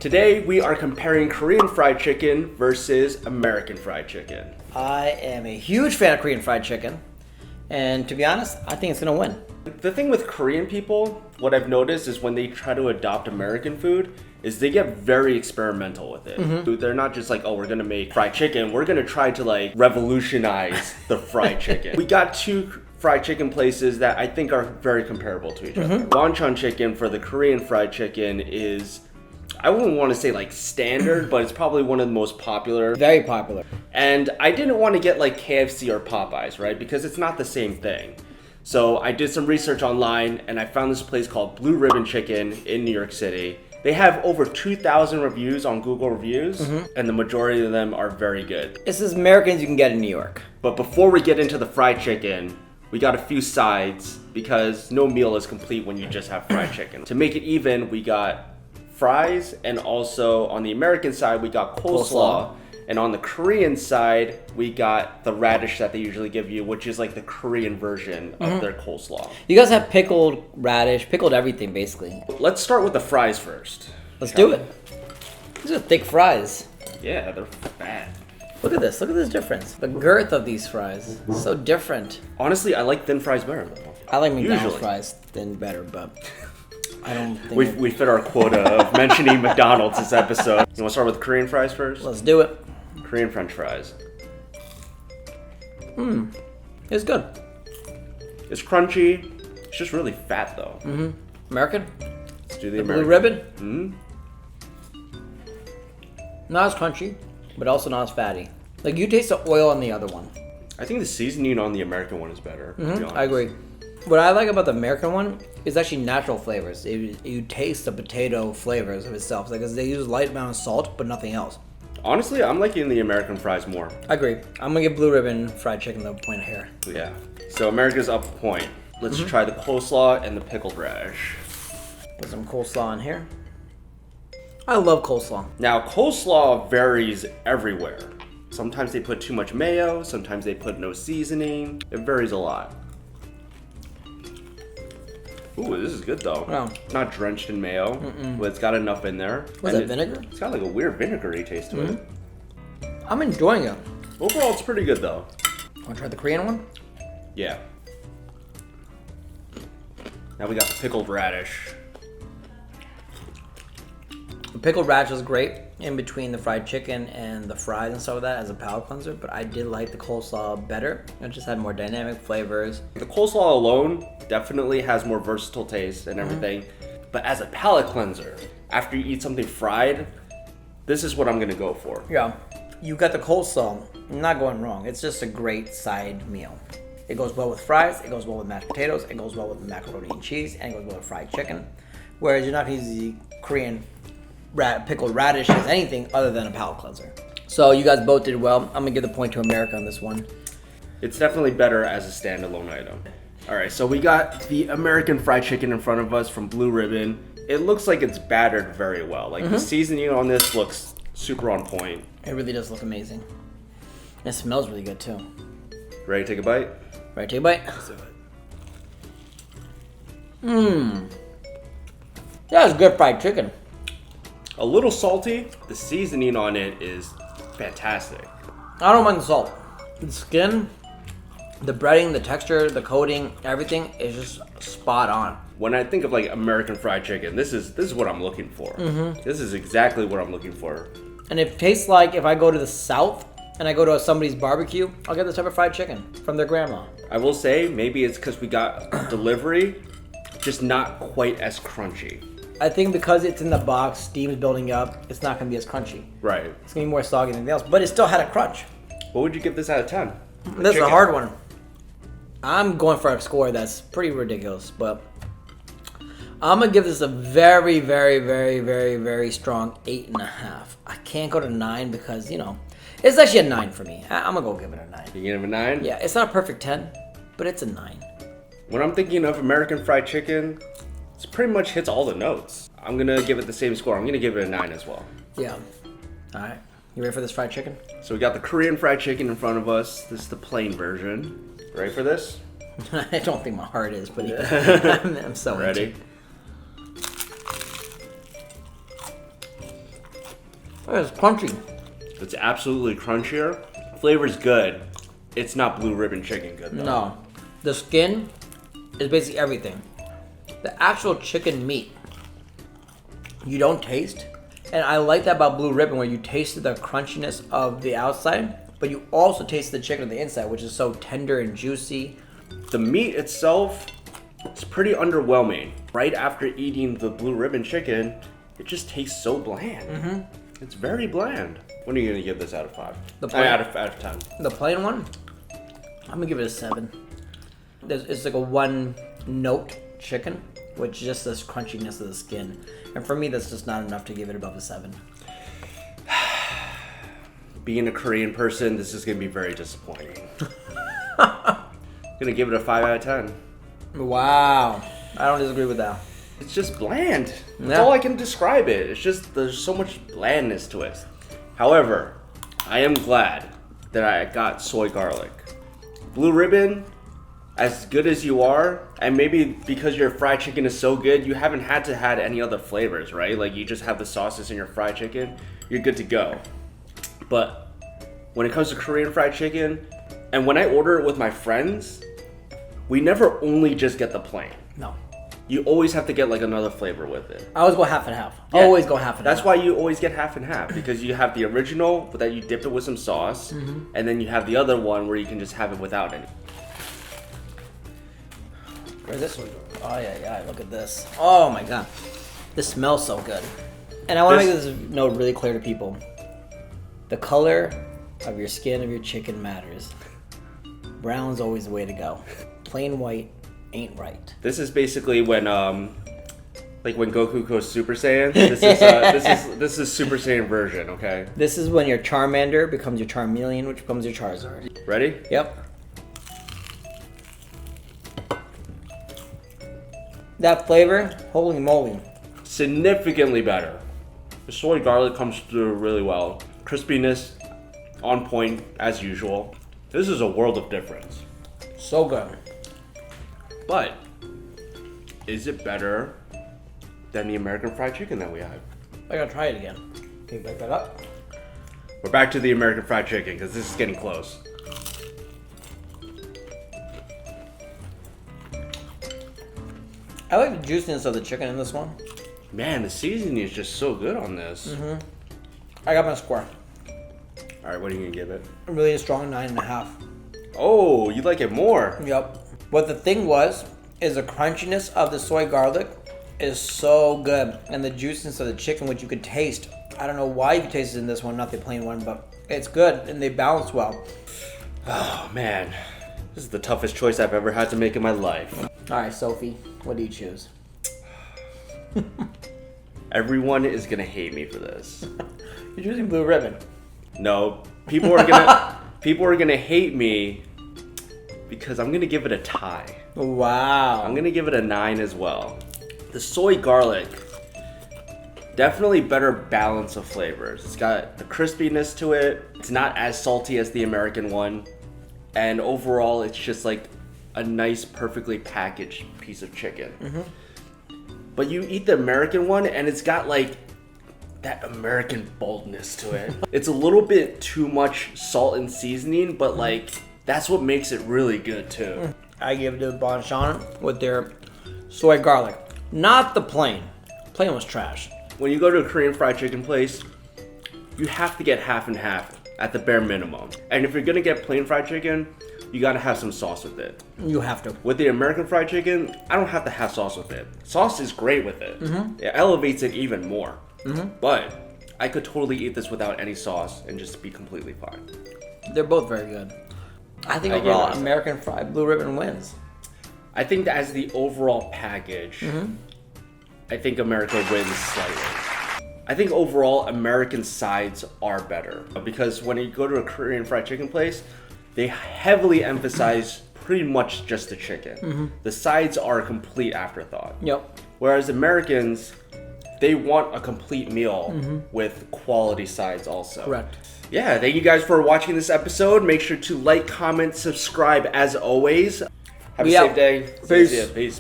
Today we are comparing Korean fried chicken versus American fried chicken. I am a huge fan of Korean fried chicken, and to be honest, I think it's gonna win. The thing with Korean people, what I've noticed is when they try to adopt American food, is they get very experimental with it. They're not just like, oh, we're gonna make fried chicken, we're gonna try to like revolutionize the fried chicken. We got two fried chicken places that I think are very comparable to each other. Bonchon chicken for the Korean fried chicken is, I wouldn't want to say like standard, but it's probably one of the most popular. Very popular. And I didn't want to get like KFC or Popeyes, right? Because it's not the same thing. So I did some research online and I found this place called Blue Ribbon Chicken in New York City. They have over 2,000 reviews on Google Reviews, and the majority of them are very good. It's as American as you can get in New York. But before we get into the fried chicken, we got a few sides because no meal is complete when you just have fried chicken. To make it even, we got fries, and also on the American side, we got coleslaw. And on the Korean side, we got the radish that they usually give you, which is like the Korean version of their coleslaw. You guys have pickled radish, pickled everything basically. Let's start with the fries first. Let's do it. These are thick fries. Yeah, they're fat. Look at this difference. The girth of these fries is so different. Honestly, I like thin fries better though. I like McDonald's Usually. fries thin better, but I don't think... We fit our quota of mentioning McDonald's this episode. You want to start with Korean fries first? Let's do it. Korean French fries. It's good. It's crunchy. It's just really fat though. American? Let's do the Blue American. ribbon? Not as crunchy, but also not as fatty. Like, you taste the oil on the other one. I think the seasoning on the American one is better. To be honest. I agree. What I like about the American one is actually natural flavors. You taste the potato flavors of itself. Like, they use a light amount of salt, but nothing else. Honestly, I'm liking the American fries more. I agree. I'm gonna give Blue Ribbon fried chicken the point here. Yeah. So America's up a point. Let's try the coleslaw and the pickled radish. Put some coleslaw in here. I love coleslaw. Now, coleslaw varies everywhere. Sometimes they put too much mayo, sometimes they put no seasoning. It varies a lot. Ooh, this is good though. Wow. Not drenched in mayo, but it's got enough in there. Was And that vinegar? It's got like a weird vinegary taste to it. I'm enjoying it. Overall, it's pretty good though. Wanna try the Korean one? Yeah. Now we got the pickled radish. The pickled radish is great in between the fried chicken and the fries and stuff like that as a palate cleanser, but I did like the coleslaw better. It just had more dynamic flavors. The coleslaw alone definitely has more versatile taste and everything, but as a palate cleanser, after you eat something fried, this is what I'm gonna go for. Yeah, you got the coleslaw. I'm not going wrong. It's just a great side meal. It goes well with fries, it goes well with mashed potatoes, it goes well with macaroni and cheese, and it goes well with fried chicken. Whereas you're not gonna use the Korean pickled radish as anything other than a palate cleanser. So you guys both did well. I'm gonna give the point to America on this one. It's definitely better as a standalone item. All right, so we got the American fried chicken in front of us from Blue Ribbon. It looks like it's battered very well. Like the seasoning on this looks super on point. It really does look amazing. It smells really good too. Ready to take a bite? Ready to take a bite? Let's do it. That was good fried chicken. A little salty. The seasoning on it is fantastic. I don't mind the salt. The skin, the breading, the texture, the coating, everything is just spot on. When I think of like American fried chicken, this is what I'm looking for. This is exactly what I'm looking for. And it tastes like if I go to the South and I go to somebody's barbecue, I'll get this type of fried chicken from their grandma. I will say maybe it's because we got delivery, just not quite as crunchy. I think because it's in the box, steam is building up, it's not gonna be as crunchy. Right. It's gonna be more soggy than anything else, but it still had a crunch. What would you give this out of 10? This is a hard one. I'm going for a score that's pretty ridiculous, but I'm gonna give this a very, very, very, very, very strong 8.5. I can't go to 9 because, you know, it's actually a 9 for me. I'm gonna go give it a 9. You give it a 9? Yeah, it's not a perfect 10, but it's a 9. When I'm thinking of American fried chicken, it pretty much hits all the notes. I'm gonna give it the same score. I'm gonna give it a 9 as well. Yeah. All right. You ready for this fried chicken? So we got the Korean fried chicken in front of us. This is the plain version. Ready for this? I don't think my heart is, but yeah. I'm so ready. It's crunchy. It's absolutely crunchier. Flavor's good. It's not blue ribbon chicken good though. No. The skin is basically everything. The actual chicken meat, you don't taste. And I like that about blue ribbon where you taste the crunchiness of the outside, but you also taste the chicken on the inside, which is so tender and juicy. The meat itself is pretty underwhelming. Right after eating the blue ribbon chicken, it just tastes so bland. It's very bland. What are you gonna give this out of 5? Out of 10. The plain one, I'm gonna give it a 7. It's like a 1 note chicken with just this crunchiness of the skin. And for me, that's just not enough to give it above a 7. Being a Korean person, this is gonna be very disappointing. I'm gonna give it a 5 out of 10. Wow. I don't disagree with that. It's just bland. That's Yeah. all I can describe it. It's just, there's so much blandness to it. However, I am glad that I got soy garlic. Blue ribbon, as good as you are, and maybe because your fried chicken is so good, you haven't had to add any other flavors, right? Like you just have the sauces in your fried chicken, you're good to go. But when it comes to Korean fried chicken, and when I order it with my friends, we never only just get the plain. No. You always have to get like another flavor with it. I always go half and half. Yeah. Always go half and half. That's why you always get half and half, because you have the original, but that you dip it with some sauce, and then you have the other one where you can just have it without any. Where's this one? Oh yeah, look at this. Oh my god. This smells so good. And I want to make this note really clear to people. The color of your skin of your chicken matters. Brown's always the way to go. Plain white ain't right. This is basically when like when Goku goes Super Saiyan. This is Super Saiyan version, okay? This is when your Charmander becomes your Charmeleon, which becomes your Charizard. Ready? Yep. That flavor, holy moly. Significantly better. The soy garlic comes through really well. Crispiness on point as usual. This is a world of difference. So good. But is it better than the American fried chicken that we have? I gotta try it again. Can you back that up? We're back to the American fried chicken because this is getting close. I like the juiciness of the chicken in this one. Man, the seasoning is just so good on this. I got my score. All right, what are you gonna give it? A really strong 9.5. Oh, you like it more? Yep. What the thing is the crunchiness of the soy garlic is so good. And the juiciness of the chicken, which you could taste. I don't know why you could taste it in this one, not the plain one, but it's good and they balance well. Oh man, this is the toughest choice I've ever had to make in my life. All right, Sophie, what do you choose? Everyone is gonna hate me for this. You're choosing blue ribbon. No, people are gonna hate me because I'm gonna give it a tie. Wow. I'm gonna give it a 9 as well. The soy garlic, definitely better balance of flavors. It's got the crispiness to it. It's not as salty as the American one. And overall, it's just like a nice, perfectly packaged piece of chicken. But you eat the American one and it's got like that American boldness to it. It's a little bit too much salt and seasoning, but like that's what makes it really good too. I give it to Bonchon with their soy garlic. Not the plain. Plain was trash. When you go to a Korean fried chicken place, you have to get half and half at the bare minimum. And if you're gonna get plain fried chicken, you gotta have some sauce with it. You have to. With the American fried chicken, I don't have to have sauce with it. Sauce is great with it. It elevates it even more. But I could totally eat this without any sauce and just be completely fine. They're both very good. I think overall, American fried blue ribbon wins. I think that as the overall package, I think America wins slightly. I think overall, American sides are better. Because when you go to a Korean fried chicken place, they heavily emphasize pretty much just the chicken. The sides are a complete afterthought. Yep. Whereas Americans, they want a complete meal with quality sides also. Correct. Yeah, thank you guys for watching this episode. Make sure to like, comment, subscribe as always. Have a safe day. Peace. See ya. Peace.